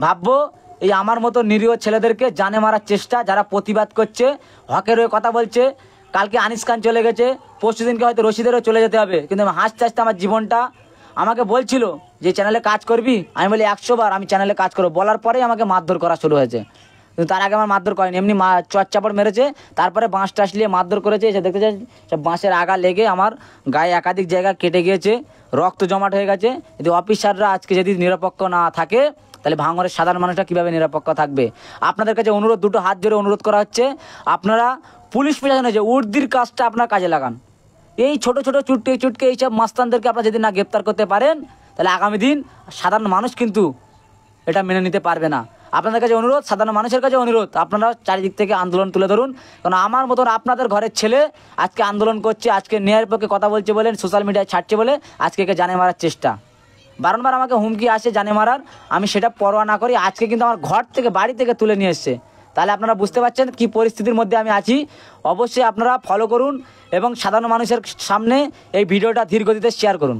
ভাববো এই আমার মতো নিরীহ ছেলেদেরকে জানে মারার চেষ্টা, যারা প্রতিবাদ করছে, হকের হয়ে কথা বলছে। কালকে আনিস খান চলে গেছে, পরশু দিনকে হয়তো রশিদেরও চলে যেতে হবে, কিন্তু আমি হাসতে হাসতে আমার জীবনটা, আমাকে বলছিল যে চ্যানেলে কাজ করবি, আমি বলি 100 বার আমি চ্যানেলে কাজ করবো, বলার পরেই আমাকে মারধর করা শুরু হয়েছে। কিন্তু তার আগে আমার মারধর করেনি, এমনি চচ্চাপড় মেরেছে, তারপরে বাঁশ টাস নিয়ে মারধর করেছে। এসে দেখতে চাই সব বাঁশের আগা লেগে আমার গায়ে একাধিক জায়গা কেটে গিয়েছে, রক্ত জমাট হয়ে গেছে। যদি অফিসাররা আজকে যদি নিরপেক্ষ না থাকে, তাহলে ভাঙড়ের সাধারণ মানুষরা কীভাবে নিরপেক্ষ থাকবে? আপনাদের কাছে অনুরোধ, দুটো হাত জোরে অনুরোধ করা হচ্ছে, আপনারা পুলিশ প্রশাসনের যে উর্দির কাজটা আপনার কাজে লাগান। এই ছোট ছোট চুটকে চুটকে এইসব মাস্তানদেরকে আপনারা যদি না গ্রেপ্তার করতে পারেন, তাহলে আগামী দিন সাধারণ মানুষ কিন্তু এটা মেনে নিতে পারবে না। আপনাদের কাছে অনুরোধ, সাধারণ মানুষের কাছে অনুরোধ, আপনারা চারিদিক থেকে আন্দোলন তুলে ধরুন। কারণ আমার মতন আপনাদের ঘরের ছেলে আজকে আন্দোলন করছে, আজকে ন্যায়ের পক্ষে কথা বলছে বলেন, সোশ্যাল মিডিয়ায় ছাড়ছে বলে আজকে একে জানে মারার চেষ্টা। বারংবার আমাকে হুমকি আসে জানে মারার, আমি সেটা পরোয়া না করি। আজকে কিন্তু আমার ঘর থেকে, বাড়ি থেকে তুলে নিয়ে এসছে। তাহলে আপনারা বুঝতে পারছেন কি পরিস্থিতির মধ্যে আমি আছি। অবশ্যই আপনারা ফলো করুন এবং সাধারণ মানুষের সামনে এই ভিডিওটা ধীর গতিতে শেয়ার করুন।